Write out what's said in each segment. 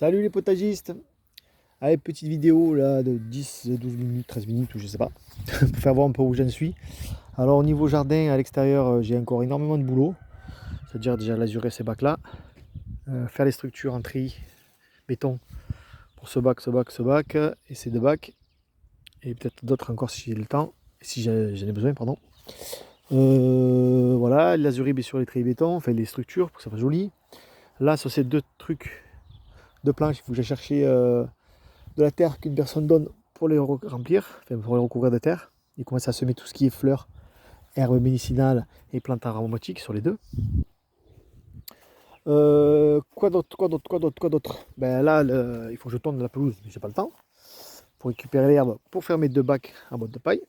Salut les potagistes. Allez, petite vidéo là de 10, 12 minutes, 13 minutes ou je sais pas, pour faire voir un peu où j'en suis. Alors au niveau jardin à l'extérieur, j'ai encore énormément de boulot. C'est-à-dire déjà lazurer ces bacs là, faire les structures en tri, béton pour ce bac, ce bac et ces deux bacs. Et peut-être d'autres encore si j'ai le temps, si j'en ai besoin, pardon. Voilà, lazurer bien sûr les treillis béton, enfin les structures pour que ça fasse joli. Là sur ces deux trucs de planches, il faut que j'aille chercher de la terre qu'une personne donne pour les remplir, enfin pour les recouvrir de terre. Il commence à semer tout ce qui est fleurs, herbes médicinales et plantes aromatiques sur les deux. Quoi d'autre. Ben là, il faut que je tourne la pelouse, mais j'ai pas le temps. Pour récupérer l'herbe, pour faire mes deux bacs en boîte de paille,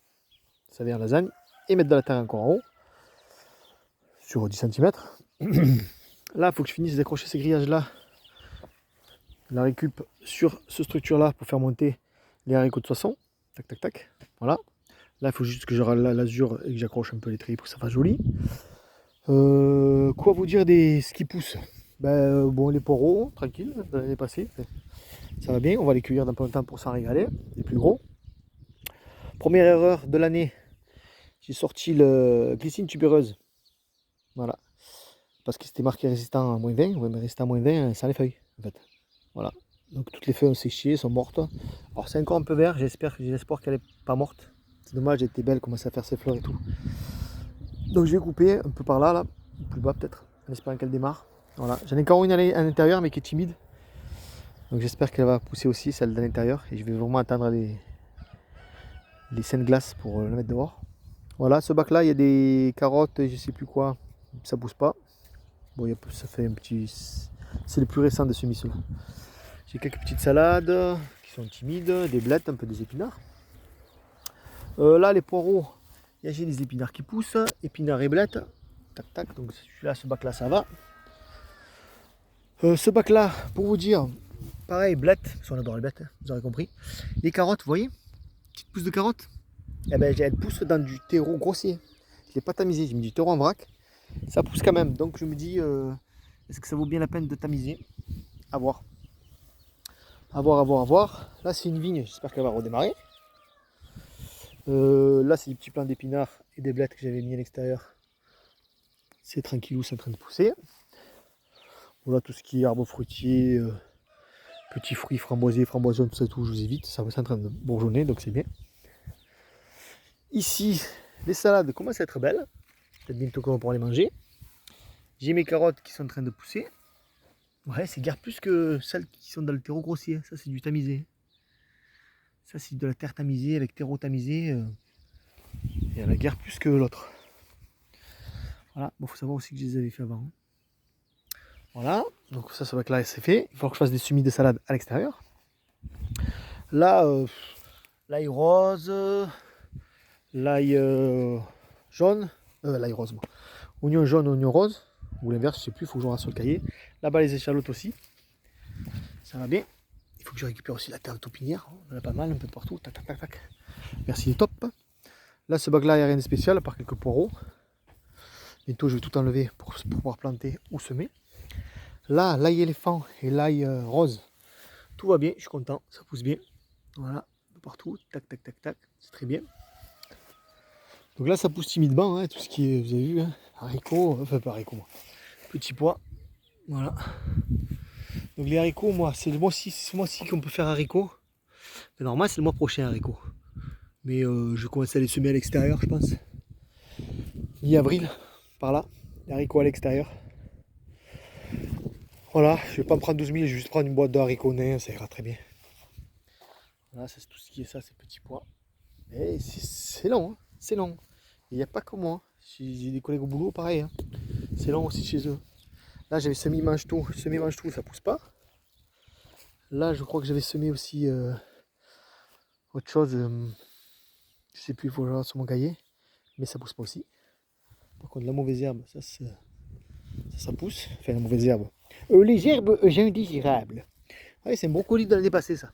ça vient en lasagne, et mettre de la terre encore en haut, sur 10 cm. Là, il faut que je finisse d'accrocher ces grillages-là, la récup sur ce structure-là pour faire monter les haricots de soissons. Tac, tac, tac. Voilà. Là, il faut juste que je râle l'azur et que j'accroche un peu les treillis pour que ça fasse joli. Quoi vous dire des ce qui pousse? Ben, bon, les poireaux, tranquille, de l'année passée. Ça va bien, on va les cueillir dans pas longtemps pour s'en régaler. Les plus gros. Première erreur de l'année, j'ai sorti le glycine tubéreuse. Voilà. Parce que c'était marqué résistant à -20. Ouais, mais résistant à -20, sans les feuilles, en fait. Voilà. Donc toutes les feuilles ont séché, sont mortes. Alors c'est encore un peu vert, j'ai l'espoir qu'elle n'est pas morte. C'est dommage, elle était belle, commence à faire ses fleurs et tout. Donc je vais couper un peu par là, là, plus bas peut-être, en espérant qu'elle démarre. Voilà. J'en ai encore une à l'intérieur mais qui est timide. Donc j'espère qu'elle va pousser aussi, celle de l'intérieur. Et je vais vraiment attendre les saines glaces pour le mettre dehors. Voilà, ce bac là, il y a des carottes et je sais plus quoi. Ça pousse pas. Bon, ça fait un petit. C'est le plus récent de ce miso là. J'ai quelques petites salades qui sont timides, des blettes, un peu des épinards. Là, les poireaux, j'ai des épinards qui poussent, épinards et blettes. Tac, tac, donc celui-là, ce bac-là, ça va. Ce bac-là, pour vous dire, pareil, blettes, parce qu'on adore les blettes, hein, vous aurez compris. Les carottes, vous voyez, petites pousses de carottes, eh ben, elles poussent dans du terreau grossier. Je ne l'ai pas tamisé, j'ai mis du terreau en vrac. Ça pousse quand même, donc je me dis, est-ce que ça vaut bien la peine de tamiser? À voir. À voir, à voir, à voir. Là, c'est une vigne, j'espère qu'elle va redémarrer. Là, c'est des petits plants d'épinards et des blettes que j'avais mis à l'extérieur. C'est tranquillou, c'est en train de pousser. Voilà, tout ce qui est arbres fruitiers, petits fruits framboisiers, framboisons, tout ça, tout, je vous évite. Ça va en train de bourgeonner, donc c'est bien. Ici, les salades commencent à être belles. Peut-être bientôt qu'on va pouvoir les manger. J'ai mes carottes qui sont en train de pousser. Ouais, c'est guère plus que celles qui sont dans le terreau grossier. Ça, c'est du tamisé. Ça, c'est de la terre tamisée avec terreau tamisé. Il y en a guère plus que l'autre. Voilà, bon, faut savoir aussi que je les avais fait avant. Voilà, donc ça va que là c'est fait. Il faut que je fasse des semis de salade à l'extérieur. Là, l'ail rose, l'ail jaune, l'ail rose, moi. Oignon jaune, oignon rose, ou l'inverse, je sais plus, il faut que je reste sur le cahier. Là-bas, les échalotes aussi. Ça va bien. Il faut que je récupère aussi la terre de taupinière. On en a pas mal, un peu de partout. Tac, tac, tac, tac. Merci, il est top. Là, ce bac-là, il n'y a rien de spécial, à part quelques poireaux. Bientôt, je vais tout enlever pour pouvoir planter ou semer. Là, l'ail éléphant et l'ail rose, tout va bien, je suis content, ça pousse bien. Voilà, de partout, tac, tac, tac, tac, c'est très bien. Donc là, ça pousse timidement, hein, tout ce qui est, vous avez vu, hein, haricots, enfin pas haricots, moi, petits pois, voilà. Donc les haricots, moi, c'est le mois-ci qu'on peut faire haricots. Mais normalement, c'est le mois prochain haricots. Mais je vais commencer à les semer à l'extérieur, je pense. Mi-avril, par là, les haricots à l'extérieur. Voilà, je vais pas me prendre 12 000, je vais juste prendre une boîte de haricots nains, ça ira très bien. Voilà, c'est tout ce qui est ça, ces petits pois. Et c'est long, hein, c'est long. Il n'y a pas que moi. J'ai des collègues au boulot, pareil. Hein. C'est long aussi chez eux. Là, j'avais semé mange-tout. Semé mange-tout, ça pousse pas. Là, je crois que j'avais semé aussi autre chose. Je sais plus, il faut que je regarde sur mon cahier. Mais ça pousse pas aussi. Par contre, la mauvaise herbe, ça pousse. Enfin, la mauvaise herbe. Les herbes indésirables. Ouais, c'est un brocoli de l'année passée, ça.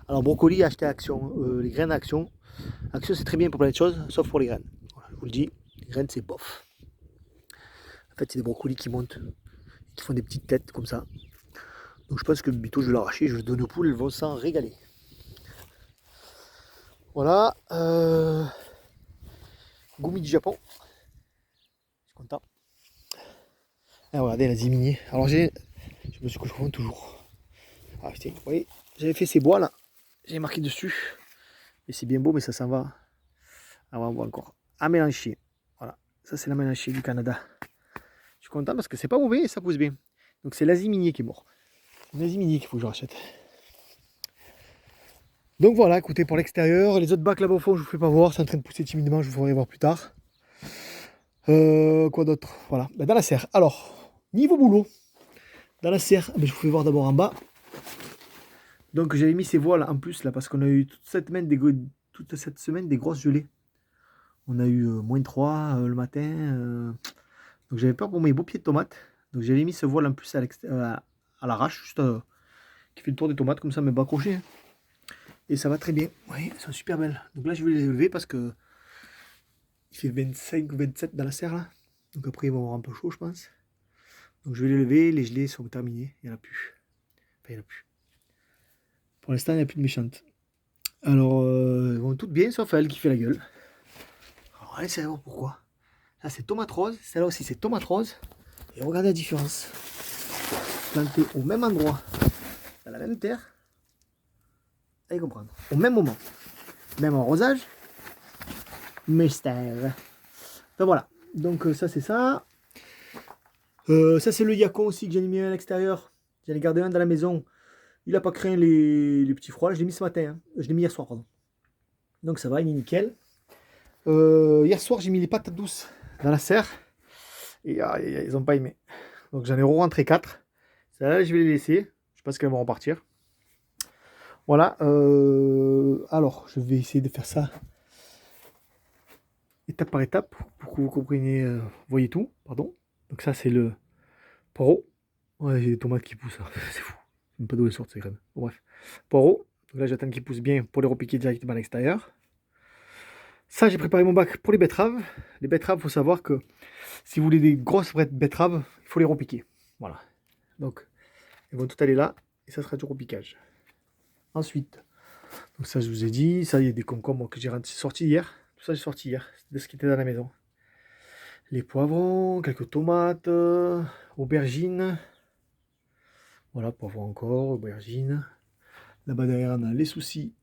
Alors, brocoli acheté à Action. Les graines à Action. Action, c'est très bien pour plein de choses, sauf pour les graines. Voilà, je vous le dis, les graines, c'est bof. En fait, c'est des brocolis qui montent, qui font des petites têtes comme ça. Donc je pense que bientôt je vais l'arracher, je le donne aux poules, elles vont s'en régaler. Voilà. Gumi du Japon. Je suis content. Ah, regardez la ziminier. Alors je me suis confondu toujours. Ah putain, vous voyez, j'avais fait ces bois là. J'ai marqué dessus. Et c'est bien beau, mais ça s'en va. Ah, on voit encore. À mélanger. Voilà. Ça, c'est la mélanger du Canada. Je suis content parce que c'est pas mauvais et ça pousse bien. Donc, c'est l'aziminier qui est mort. L'aziminier qu'il faut que je rachète. Donc, voilà, écoutez, pour l'extérieur. Les autres bacs là-bas au fond, je vous fais pas voir. C'est en train de pousser timidement. Je vous ferai voir plus tard. Quoi d'autre? Voilà. Ben, dans la serre. Alors, niveau boulot. Dans la serre, ben, je vous fais voir d'abord en bas. Donc, j'avais mis ces voiles en plus là parce qu'on a eu toute cette semaine des grosses gelées. On a eu -3 le matin. Donc j'avais peur pour mes beaux pieds de tomates. Donc j'avais mis ce voile en plus à l'arrache, juste qui fait le tour des tomates, comme ça, mais pas accroché. Hein. Et ça va très bien. Oui, elles sont super belles. Donc là, je vais les lever parce que il fait 25 ou 27 dans la serre là. Donc après, ils vont avoir un peu chaud, je pense. Donc je vais les lever. Les gelées sont terminées. Il n'y en a plus. Enfin, il n'y en a plus. Pour l'instant, il n'y a plus de méchantes. Alors, elles vont toutes bien, sauf elle qui fait la gueule. Alors, allez, c'est voir pourquoi. Là, c'est tomate rose. Celle-là aussi, c'est tomate rose. Et regardez la différence. Planté au même endroit, dans la même terre. Allez comprendre. Au même moment. Même arrosage. Mystère. Donc voilà. Donc ça, c'est ça. Ça, c'est le yacon aussi que j'ai mis à l'extérieur. J'en ai gardé un dans la maison. Il n'a pas craint les petits froids. Je l'ai mis ce matin. Hein. Je l'ai mis hier soir, pardon. Donc ça va, il est nickel. Hier soir, j'ai mis les patates douces dans la serre. Et ils n'ont pas aimé. Donc j'en ai rentré 4. Celles-là, je vais les laisser. Je pense qu'elles vont repartir. Voilà. Alors, je vais essayer de faire ça étape par étape pour que vous compreniez, voyez tout. Pardon. Donc ça, c'est le poireau. Ouais, j'ai des tomates qui poussent. C'est fou. Je sais même pas d'où elles sortent ces graines. Bon, bref. Poireau. Donc là, j'attends qu'ils poussent bien pour les repiquer directement à l'extérieur. Ça, j'ai préparé mon bac pour les betteraves. Les betteraves, il faut savoir que si vous voulez des grosses vraies betteraves, il faut les repiquer. Voilà. Donc, elles vont toutes aller là et ça sera du repiquage. Ensuite, donc ça, je vous ai dit. Ça, il y a des concombres que j'ai sortis hier. Tout ça, j'ai sorti hier. C'est de ce qui était dans la maison. Les poivrons, quelques tomates, aubergines. Voilà, poivrons encore, aubergines. Là-bas derrière, on a les soucis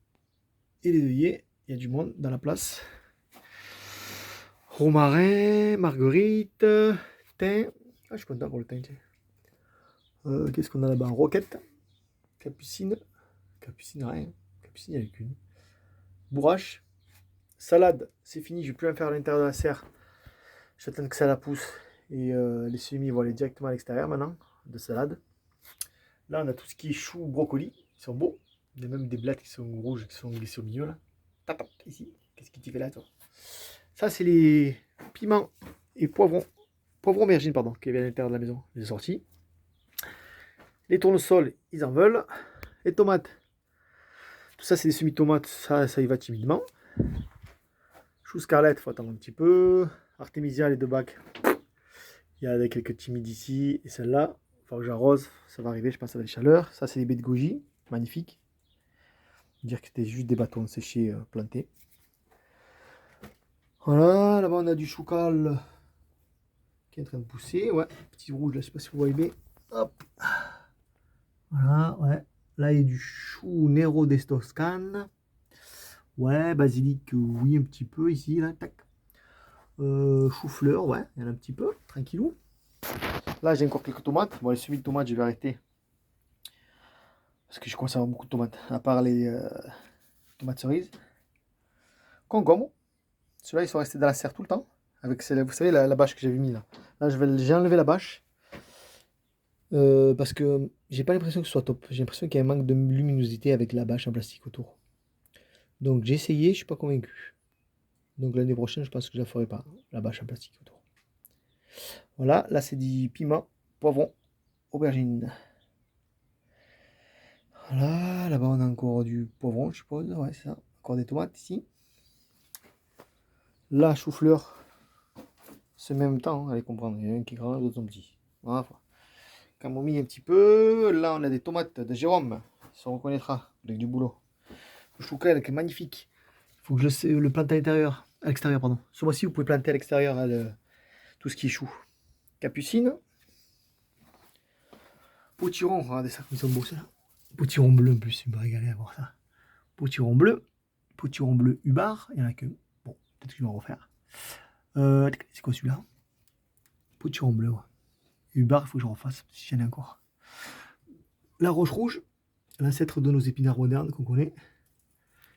et les œillets. Il y a du monde dans la place. Romarin, marguerite, thym. Ah, je suis content pour le thym. Qu'est-ce qu'on a là-bas? Roquette, capucine. Capucine, rien. Capucine, il n'y en a qu'une. Bourrache. Salade, c'est fini. Je ne vais plus en faire à l'intérieur de la serre. J'attends que ça la pousse. Et les semis vont aller directement à l'extérieur maintenant, de salade. Là, on a tout ce qui est chou, brocoli. Ils sont beaux. Il y a même des blattes qui sont rouges, qui sont glissées au milieu là. Tap, ici. Qu'est-ce qui t'y fait là, toi? Ça, c'est les piments et poivrons. Poivrons aubergines, pardon, qui viennent à l'intérieur de la maison. Je les ai sortis. Les tournesols, ils en veulent. Les tomates. Tout ça, c'est des semis-tomates. Ça y va timidement. Chou scarlett, il faut attendre un petit peu. Artémisia, les deux bacs. Il y a quelques timides ici. Et celle-là, il faut que j'arrose. Ça va arriver, je pense, avec la chaleur. Ça, c'est les baies de goji. Magnifique. Dire que c'était juste des bâtons séchés plantés. Voilà, là-bas, on a du choucal qui est en train de pousser. Ouais, petit rouge, là, je sais pas si vous voyez bien. Hop. Voilà, ouais. Là, il y a du chou Nero des Toscanes. Ouais, basilic, oui, un petit peu ici, là, tac. Chou-fleur, ouais, il y en a un petit peu, tranquillou. Là, j'ai encore quelques tomates. Bon, les semis de tomates, je vais arrêter. Parce que je commence à avoir beaucoup de tomates, à part les tomates cerises. Concombre. Ceux-là, ils sont restés dans la serre tout le temps. Avec celle, vous savez, la bâche que j'avais mis là. Là, j'ai enlevé la bâche. Parce que j'ai pas l'impression que ce soit top. J'ai l'impression qu'il y a un manque de luminosité avec la bâche en plastique autour. Donc j'ai essayé, je suis pas convaincu. Donc l'année prochaine, je pense que je la ferai pas, la bâche en plastique autour. Voilà, là c'est du piment, poivron, aubergine. Voilà, là-bas on a encore du poivron, je suppose. Ouais, c'est ça. Encore des tomates ici. Là, chou-fleur. C'est en même temps, allez comprendre. Il y en a un qui est grand, l'autre sont petits. Voilà. camomille un petit peu. Là, on a des tomates de Jérôme. Ça on reconnaîtra avec du boulot. Le choucal qui est magnifique. Il faut que le plante à l'intérieur. À l'extérieur, pardon. Ce mois-ci, vous pouvez planter à l'extérieur hein, tout ce qui est chou. Capucine. Potiron, regardez ça, ils sont beaux ça. Potiron bleu en plus, il me régalé à voir ça. Potiron bleu hubar, il y en a que. Bon, peut-être que je vais en refaire. C'est quoi celui-là? Potiron bleu, ouais. Hubar, il faut que je refasse, si j'en ai encore. La roche rouge, l'ancêtre de nos épinards modernes qu'on connaît.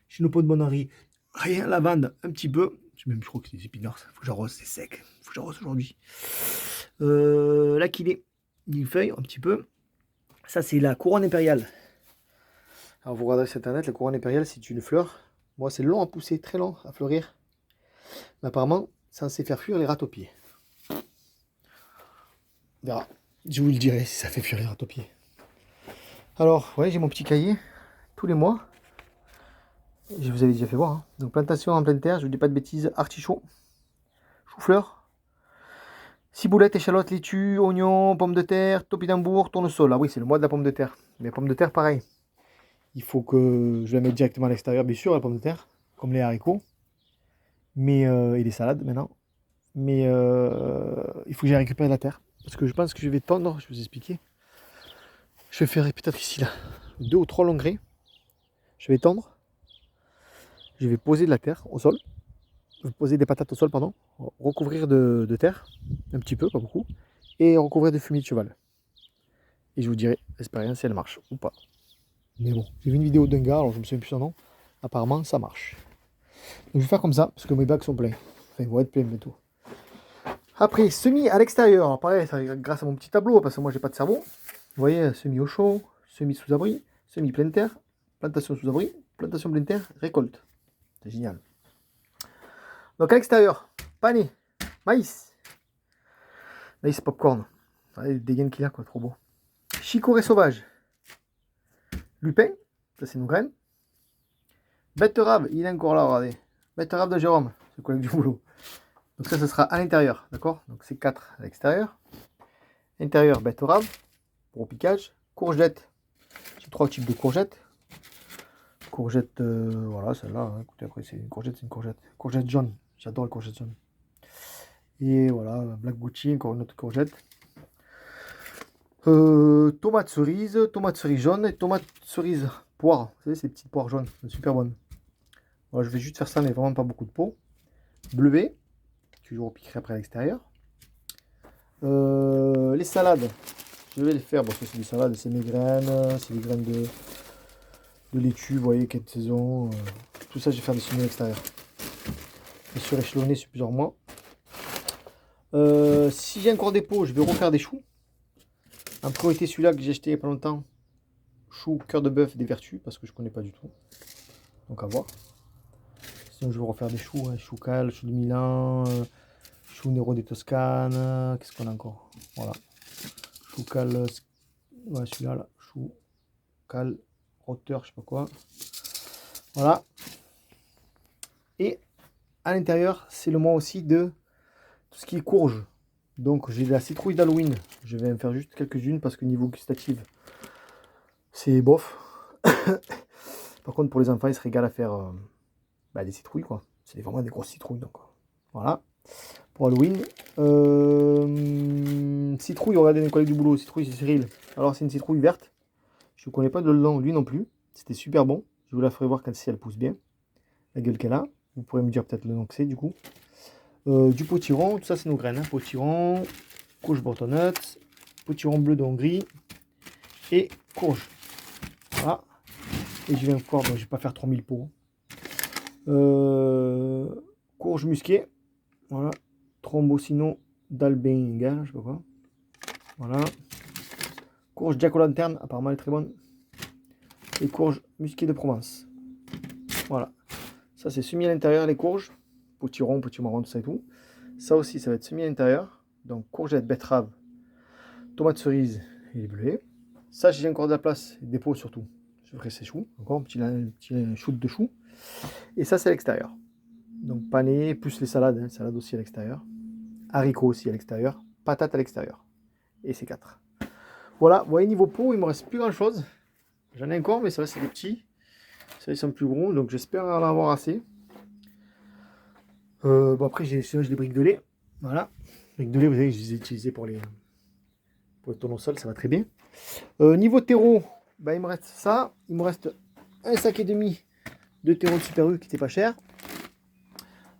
Chez nos pots de Bonari, rien, lavande, un petit peu. Même, je crois que c'est des épinards, il faut que j'arrose, c'est sec. Il faut que j'arrose aujourd'hui. L'aquilée, une feuille, un petit peu. Ça, c'est la couronne impériale. Alors, vous regardez sur internet, la couronne impériale, c'est une fleur. Moi, c'est long à pousser, très long à fleurir. Mais apparemment, ça sait faire fuir les rats-aux-pieds. On verra. Je vous le dirai si ça fait fuir les rats-aux-pieds. Alors, ouais, j'ai mon petit cahier. Tous les mois. Je vous avais déjà fait voir. Hein. Donc, plantation en pleine terre, je vous dis pas de bêtises. Artichaut, chou-fleur, ciboulette, échalote, laitue, oignons, pommes de terre, topinambour, tournesol. Ah oui, c'est le mois de la pomme de terre. Mais pommes de terre, pareil. Il faut que je la mette directement à l'extérieur, bien sûr, la pomme de terre, comme les haricots. Mais, et les salades maintenant. Mais il faut que j'aille récupérer la terre. Parce que je pense que je vais tondre, je vais vous expliquer. Je vais faire peut-être ici, là, 2 ou 3 longs grès. Je vais tondre. Je vais poser de la terre au sol. Je vais poser des patates au sol, pardon. Recouvrir de terre, un petit peu, pas beaucoup. Et recouvrir de fumier de cheval. Et je vous dirai l'expérience si elle marche ou pas. Mais bon, j'ai vu une vidéo d'un gars, alors je me souviens plus son nom. Apparemment, ça marche. Donc je vais faire comme ça, parce que mes bacs sont pleins. Enfin, ils vont être pleins bientôt. Après, semis à l'extérieur. Alors pareil, ça, grâce à mon petit tableau, parce que moi j'ai pas de cerveau. Vous voyez, semis au chaud, semis sous abri, semis pleine terre, plantation sous abri, plantation pleine terre, récolte. C'est génial. Donc à l'extérieur, pané, maïs, maïs popcorn. Regardez le dégaine qu'il a, quoi, trop beau. Chicorée sauvage, lupin, ça c'est nos graines. Betterave, il est encore là, regardez. Betterave de Jérôme, c'est le collègue du boulot. Donc ça, ce sera à l'intérieur, d'accord? Donc c'est 4 à l'extérieur. Intérieur, betterave, pour au piquage. Courgette, j'ai 3 types de courgettes. Courgette, voilà, celle-là, hein. Écoutez, après, c'est une courgette, c'est une courgette. Courgette jaune, j'adore les courgettes jaunes. Et voilà, Black Gucci, encore une autre courgette. Tomate cerise jaune et tomate cerise poire. Vous savez, ces petites poires jaunes, super bonnes. Voilà, je vais juste faire ça, mais vraiment pas beaucoup de peau. Bleuet, toujours au piquerai après à l'extérieur. Les salades, je vais les faire parce que c'est des salades, c'est mes graines, c'est des graines de laitue, vous voyez, quête saison. Tout ça, je vais faire des semis à l'extérieur. Je suis échelonné sur plusieurs mois. Si j'ai encore des pots, je vais refaire des choux. En priorité, celui-là que j'ai acheté il n'y a pas longtemps. Chou, cœur de bœuf des vertus, parce que je ne connais pas du tout. Donc à voir. Sinon, je vais refaire des choux, hein, chou cal, chou de Milan, chou Nero des Toscanes. Qu'est-ce qu'on a encore? Voilà. Chou cal, ouais, celui-là, là. Chou cal, roteur, je sais pas quoi. Voilà. Et à l'intérieur, c'est le mois aussi de tout ce qui est courge. Donc j'ai de la citrouille d'Halloween. Je vais en faire juste quelques-unes parce que niveau gustatif, c'est bof. Par contre, pour les enfants, ils se régalent à faire des citrouilles, quoi. C'est vraiment des grosses citrouilles. Donc voilà. Pour Halloween. Citrouille, regardez mes collègues du boulot. Citrouille, c'est Cyril. Alors, c'est une citrouille verte. Je ne connais pas de nom, lui non plus. C'était super bon. Je vous la ferai voir quand si elle pousse bien. La gueule qu'elle a. Vous pourrez me dire peut-être le nom que c'est, du coup. Du potiron, tout ça c'est nos graines, hein. Potiron, courge butternut, potiron bleu de Hongrie et courge. Voilà. Et je vais encore, bon, je vais pas faire 3000 pots. Courge musquée, voilà. Trombocino d'Albenga, je sais pas quoi. Voilà. Courge Jack o' Lantern, apparemment elle est très bonne. Et courge musquée de Provence. Voilà. Ça c'est semis à l'intérieur les courges. Potiron, potimarron, tout ça et tout. Ça aussi, ça va être semis à l'intérieur. Donc courgette, betterave, tomate cerise et les bleuets. Ça, j'ai encore de la place, des pots surtout. Je ferai ces choux, encore un petit shoot de choux. Et ça, c'est à l'extérieur. Donc pané, plus les salades, hein, salade aussi à l'extérieur. Haricots aussi à l'extérieur. Patates à l'extérieur. Et c'est 4. Voilà, vous voyez, niveau pot, il me reste plus grand chose. J'en ai encore, mais ça c'est des petits. Ça, ils sont plus gros, donc j'espère en avoir assez. Bon, après, j'ai des briques de lait. Voilà. Briques de lait, vous savez, je les ai utilisées pour les tournesols, ça va très bien. Niveau terreau, bah, il me reste ça. Il me reste un sac et demi de terreau de Super U qui était pas cher.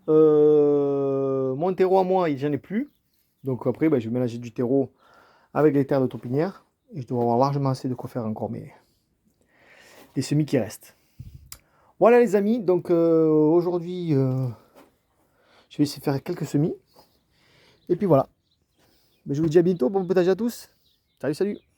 Mon terreau à moi, j'en ai plus. Donc après, bah, je vais mélanger du terreau avec les terres de taupinière. Et je dois avoir largement assez de quoi faire encore des semis qui restent. Voilà les amis, donc aujourd'hui, je vais essayer de faire quelques semis. Et puis voilà. Mais je vous dis à bientôt, bon potage à tous. Salut, salut.